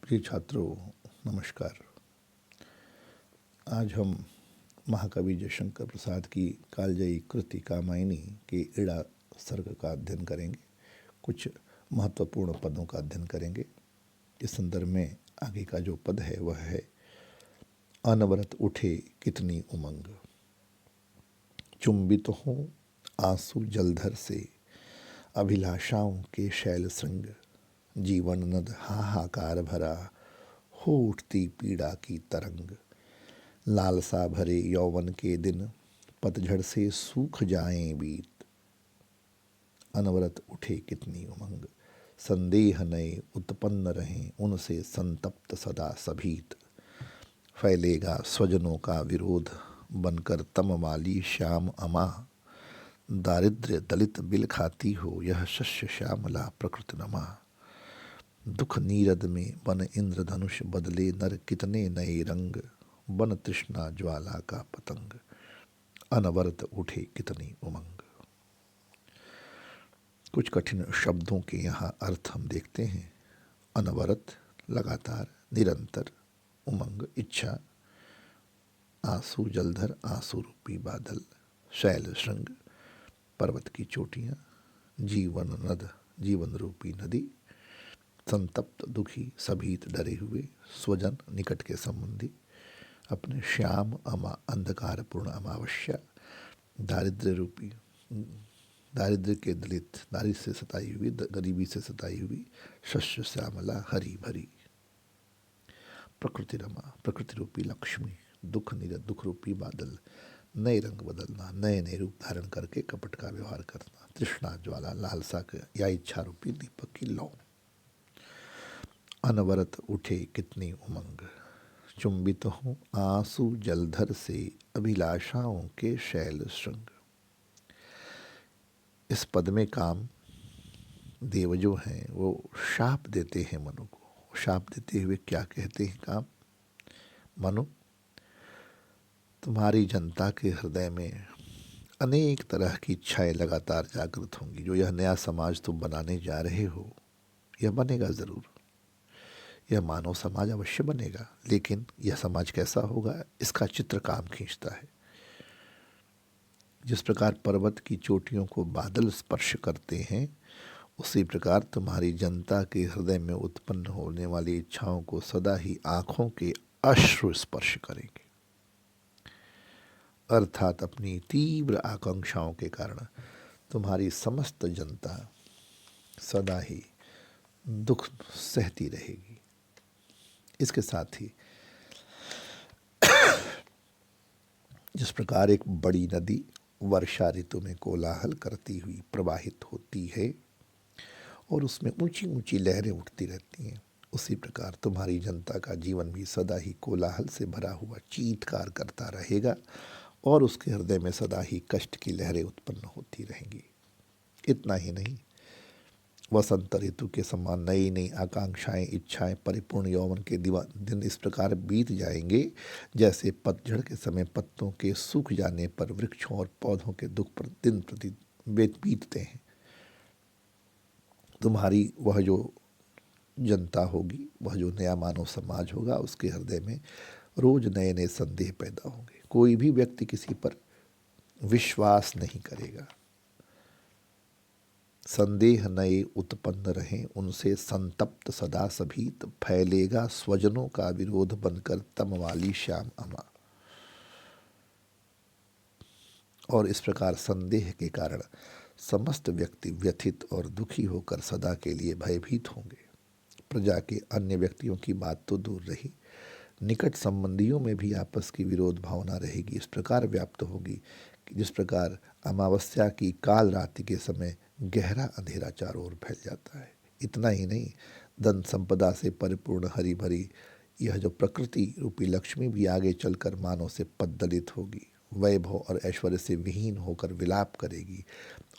प्रिय छात्रों, नमस्कार। आज हम महाकवि जयशंकर प्रसाद की कालजयी कृति कामायनी के इड़ा सर्ग का अध्ययन करेंगे। कुछ महत्वपूर्ण पदों का अध्ययन करेंगे। इस संदर्भ में आगे का जो पद है वह है अनवरत उठे कितनी उमंग। चुंबित हूँ आंसू जलधर से अभिलाषाओं के शैल श्रृंग। जीवन नद हाहाकार भरा हो उठती पीड़ा की तरंग। लालसा भरे यौवन के दिन पतझड़ से सूख जाएं बीत। अनवरत उठे कितनी उमंग। संदेह नए उत्पन्न रहें उनसे संतप्त सदा सभीत। फैलेगा स्वजनों का विरोध बनकर तम वाली श्याम अमा। दारिद्र्य दलित बिल खाती हो यह शस्य श्यामला प्रकृति नमा। दुख नीरद में बन इंद्रधनुष बदले नर कितने नए रंग। बन तृष्णा ज्वाला का पतंग अनवरत उठे कितनी उमंग। कुछ कठिन शब्दों के यहाँ अर्थ हम देखते हैं। अनवरत लगातार, निरंतर, उमंग इच्छा, आंसू जलधर आंसू रूपी बादल, शैल श्रृंग पर्वत की चोटियाँ, जीवन नद जीवन रूपी नदी, संतप्त दुखी सभीत डरे हुए, स्वजन निकट के संबंधी, अपने श्याम अमा अंधकारपूर्ण अमावस्या, दारिद्र्य रूपी दारिद्र्य के दलित नारी से सताई हुई, गरीबी से सताई हुई, शस्य श्यामला हरी भरी, प्रकृति रमा प्रकृति रूपी लक्ष्मी, दुख निरत दुख रूपी बादल, नए रंग बदलना, नए नए रूप धारण करके कपट का व्यवहार करना, तृष्णा ज्वाला लालसा या इच्छा रूपी दीपक की लौ। अनवरत उठे कितनी उमंग। चुंबित हूँ आंसू जलधर से अभिलाषाओं के शैल श्रृंग। इस पद में काम देव जो हैं वो शाप देते हैं मनु को। शाप देते हुए क्या कहते हैं काम? मनु, तुम्हारी जनता के हृदय में अनेक तरह की इच्छाएं लगातार जागृत होंगी। जो यह नया समाज तुम बनाने जा रहे हो यह बनेगा ज़रूर, यह मानव समाज अवश्य बनेगा, लेकिन यह समाज कैसा होगा इसका चित्र काम खींचता है। जिस प्रकार पर्वत की चोटियों को बादल स्पर्श करते हैं उसी प्रकार तुम्हारी जनता के हृदय में उत्पन्न होने वाली इच्छाओं को सदा ही आंखों के अश्रु स्पर्श करेंगे। अर्थात अपनी तीव्र आकांक्षाओं के कारण तुम्हारी समस्त जनता सदा ही दुख सहती रहेगी। इसके साथ ही जिस प्रकार एक बड़ी नदी वर्षा ऋतु में कोलाहल करती हुई प्रवाहित होती है और उसमें ऊंची ऊंची लहरें उठती रहती हैं, उसी प्रकार तुम्हारी जनता का जीवन भी सदा ही कोलाहल से भरा हुआ चीत्कार करता रहेगा और उसके हृदय में सदा ही कष्ट की लहरें उत्पन्न होती रहेंगी। इतना ही नहीं, वसंत ऋतु के समान नई नई आकांक्षाएं इच्छाएं परिपूर्ण यौवन के दिन इस प्रकार बीत जाएंगे जैसे पतझड़ के समय पत्तों के सूख जाने पर वृक्षों और पौधों के दुख पर दिन प्रति बीतते हैं। तुम्हारी वह जो जनता होगी, वह जो नया मानव समाज होगा, उसके हृदय में रोज नए नए संदेह पैदा होंगे। कोई भी व्यक्ति किसी पर विश्वास नहीं करेगा। संदेह नए उत्पन्न रहें उनसे संतप्त सदा सभीत। फैलेगा स्वजनों का विरोध बनकर तम वाली श्याम अमा। और इस प्रकार संदेह के कारण समस्त व्यक्ति व्यथित और दुखी होकर सदा के लिए भयभीत होंगे। प्रजा के अन्य व्यक्तियों की बात तो दूर रही, निकट संबंधियों में भी आपस की विरोध भावना रहेगी। इस प्रकार व्याप्त होगी कि जिस प्रकार अमावस्या की काल रात्रि के समय गहरा अंधेरा चारों ओर फैल जाता है। इतना ही नहीं, धन संपदा से परिपूर्ण हरी भरी यह जो प्रकृति रूपी लक्ष्मी भी आगे चलकर मानव से पद्दलित होगी, वैभव और ऐश्वर्य से विहीन होकर विलाप करेगी।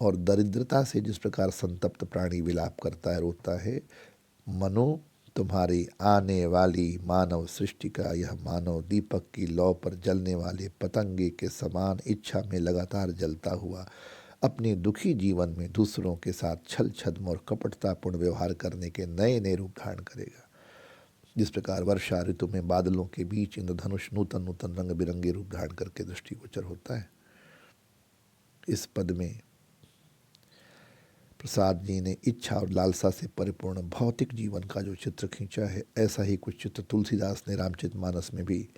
और दरिद्रता से जिस प्रकार संतप्त प्राणी विलाप करता है, रोता है, मनो तुम्हारी आने वाली मानव सृष्टि का यह मानव दीपक की लौ पर जलने वाले पतंगे के समान इच्छा में लगातार जलता हुआ अपने दुखी जीवन में दूसरों के साथ छल छद्म और कपटतापूर्ण व्यवहार करने के नए नए रूप धारण करेगा। जिस प्रकार वर्षा ऋतु में बादलों के बीच इंद्रधनुष नूतन नूतन रंग बिरंगे रूप धारण करके दृष्टिगोचर होता है। इस पद में प्रसाद जी ने इच्छा और लालसा से परिपूर्ण भौतिक जीवन का जो चित्र खींचा है, ऐसा ही कुछ चित्र तुलसीदास ने रामचरितमानस में भी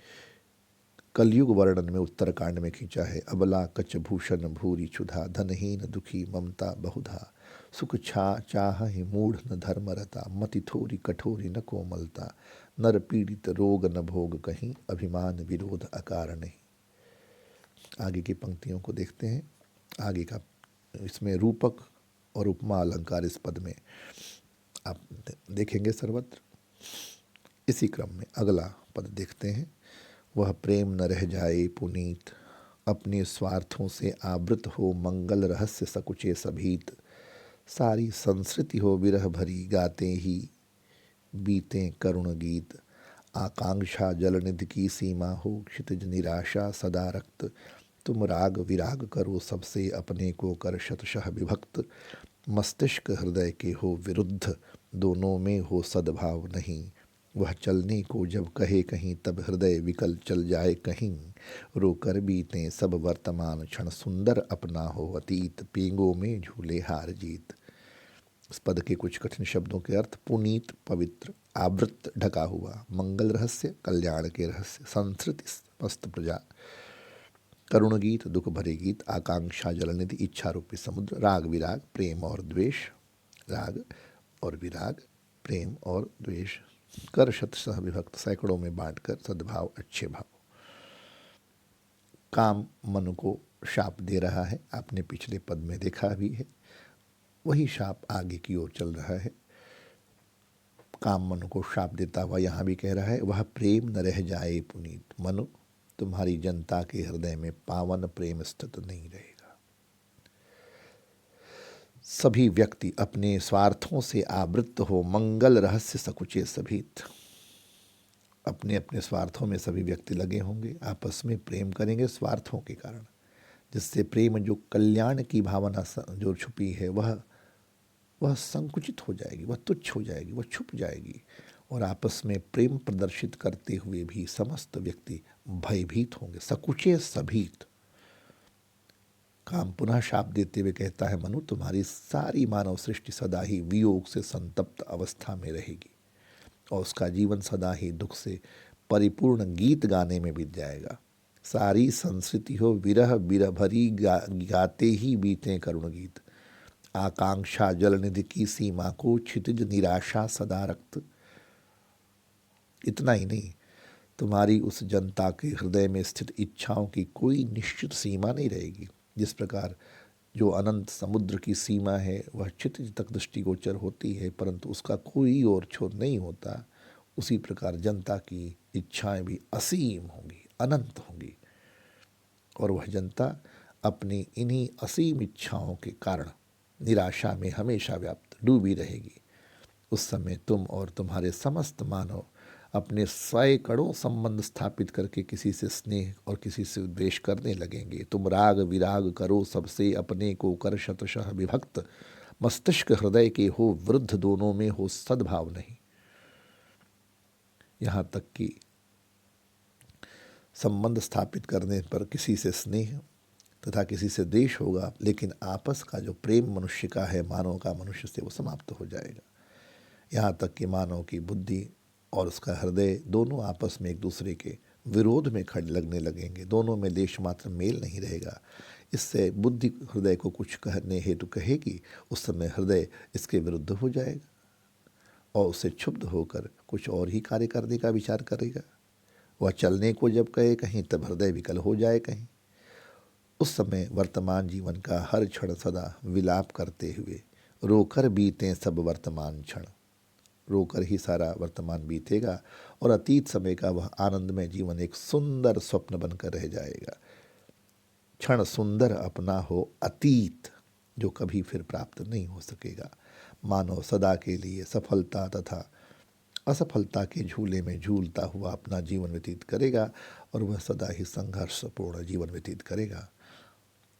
कलयुग वर्णन में उत्तरकांड में खींचा है। अबला कच भूषण भूरी क्षुधा, धनहीन दुखी ममता बहुधा, सुख छा चाह ही मूढ़ न धर्म रता, मति थोरी कठोरी न कोमलता, नर पीड़ित रोग न भोग कहीं, अभिमान विरोध अकार नहीं। आगे की पंक्तियों को देखते हैं। आगे का इसमें रूपक और उपमा अलंकार इस पद में आप देखेंगे सर्वत्र। इसी क्रम में अगला पद देखते हैं। वह प्रेम न रह जाए पुनीत, अपने स्वार्थों से आवृत हो मंगल रहस्य सकुचे सभीत, सारी संस्कृति हो विरह भरी, गाते ही बीते करुण गीत, आकांक्षा जलनिधि की सीमा हो, क्षितिज निराशा सदा रक्त, तुम राग विराग करो सबसे, अपने को कर शतशः विभक्त, मस्तिष्क हृदय के हो विरुद्ध, दोनों में हो सद्भाव नहीं, वह चलने को जब कहे कहीं, तब हृदय विकल चल जाए कहीं, रोकर बीते सब वर्तमान क्षण, सुंदर अपना हो अतीत, पेंगों में झूले हार जीत। इस पद के कुछ कठिन शब्दों के अर्थ। पुनीत पवित्र, आवृत ढका हुआ, मंगल रहस्य कल्याण के रहस्य, संस्कृति मस्त प्रजा, करुण गीत दुख भरे गीत, आकांक्षा जलनिधि इच्छा रूपी समुद्र, राग विराग प्रेम और द्वेष, राग और विराग प्रेम और द्वेष, कर शतशः विभक्त सैकड़ों में बांटकर, सद्भाव अच्छे भाव। काम मन को शाप दे रहा है, आपने पिछले पद में देखा भी है, वही शाप आगे की ओर चल रहा है। काम मन को शाप देता हुआ यहाँ भी कह रहा है, वह प्रेम न रह जाए पुनीत, मनु तुम्हारी जनता के हृदय में पावन प्रेम स्थित नहीं रहेगा। सभी व्यक्ति अपने स्वार्थों से आवृत हो मंगल रहस्य सकुचे सभीत, अपने अपने स्वार्थों में सभी व्यक्ति लगे होंगे, आपस में प्रेम करेंगे स्वार्थों के कारण, जिससे प्रेम जो कल्याण की भावना जो छुपी है वह संकुचित हो जाएगी, वह तुच्छ हो जाएगी, वह छुप जाएगी, और आपस में प्रेम प्रदर्शित करते हुए भी समस्त व्यक्ति भयभीत होंगे, सकुचे सभीत। काम पुनः शाप देते हुए कहता है, मनु तुम्हारी सारी मानव सृष्टि सदा ही वियोग से संतप्त अवस्था में रहेगी, और उसका जीवन सदा ही दुख से परिपूर्ण गीत गाने में बीत जाएगा। सारी संस्कृति हो विरह बिरह भरी, गाते ही बीते करुण गीत, आकांक्षा जलनिधि की सीमा को, क्षितिज निराशा सदा रक्त। इतना ही नहीं, तुम्हारी उस जनता के हृदय में स्थित इच्छाओं की कोई निश्चित सीमा नहीं रहेगी। जिस प्रकार जो अनंत समुद्र की सीमा है वह क्षितिज तक दृष्टिगोचर होती है, परंतु उसका कोई और छोर नहीं होता, उसी प्रकार जनता की इच्छाएं भी असीम होंगी, अनंत होंगी, और वह जनता अपनी इन्हीं असीम इच्छाओं के कारण निराशा में हमेशा व्याप्त डूबी रहेगी। उस समय तुम और तुम्हारे समस्त मानव अपने सैकड़ों संबंध स्थापित करके किसी से स्नेह और किसी से द्वेष करने लगेंगे। तुम राग विराग करो सबसे, अपने को कर शतशः विभक्त, मस्तिष्क हृदय के हो वृद्ध, दोनों में हो सद्भाव नहीं। यहाँ तक कि संबंध स्थापित करने पर किसी से स्नेह तथा किसी से द्वेष होगा, लेकिन आपस का जो प्रेम मनुष्य का है, मानव का मनुष्य से, वो समाप्त हो जाएगा। यहाँ तक कि मानव की बुद्धि और उसका हृदय दोनों आपस में एक दूसरे के विरोध में खड़े लगने लगेंगे, दोनों में लेश मात्र मेल नहीं रहेगा। इससे बुद्धि हृदय को कुछ कहने हेतु कहेगी, उस समय हृदय इसके विरुद्ध हो जाएगा और उससे क्षुब्ध होकर कुछ और ही कार्य करने का विचार करेगा। वह चलने को जब कहे कहीं, तब हृदय विकल हो जाए कहीं। उस समय वर्तमान जीवन का हर क्षण सदा विलाप करते हुए, रोकर बीते सब वर्तमान क्षण, रोकर ही सारा वर्तमान बीतेगा, और अतीत समय का वह आनंदमय जीवन एक सुंदर स्वप्न बनकर रह जाएगा। क्षण सुंदर अपना हो अतीत, जो कभी फिर प्राप्त नहीं हो सकेगा। मानव सदा के लिए सफलता तथा असफलता के झूले में झूलता हुआ अपना जीवन व्यतीत करेगा, और वह सदा ही संघर्षपूर्ण जीवन व्यतीत करेगा।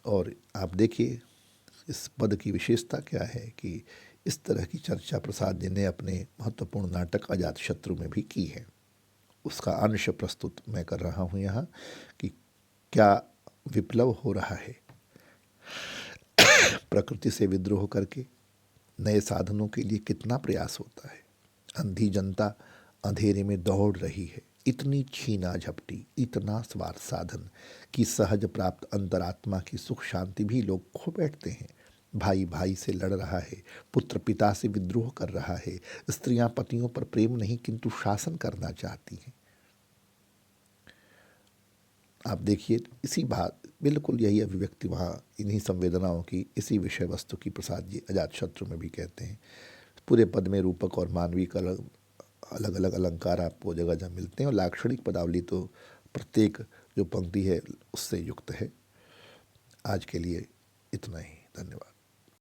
और आप देखिए इस पद की विशेषता क्या है कि इस तरह की चर्चा प्रसाद जी ने अपने महत्वपूर्ण नाटक अजातशत्रु में भी की है। उसका अंश प्रस्तुत मैं कर रहा हूँ यहाँ कि क्या विप्लव हो रहा है प्रकृति से विद्रोह करके, नए साधनों के लिए कितना प्रयास होता है। अंधी जनता अंधेरे में दौड़ रही है, इतनी छीना झपटी, इतना स्वार्थ साधन कि सहज प्राप्त अंतरात्मा की सुख शांति भी लोग खो बैठते हैं। भाई भाई से लड़ रहा है, पुत्र पिता से विद्रोह कर रहा है, स्त्रियां पतियों पर प्रेम नहीं किंतु शासन करना चाहती हैं। आप देखिए, इसी बात बिल्कुल यही अभिव्यक्ति वहाँ इन्हीं संवेदनाओं की, इसी विषय वस्तु की प्रसाद जी अजातशत्रु में भी कहते हैं। पूरे पद में रूपक और मानवी का अलग अलग अलंकार आपको जगह जगह मिलते हैं, और लाक्षणिक पदावली तो प्रत्येक जो पंक्ति है उससे युक्त है। आज के लिए इतना ही, धन्यवाद।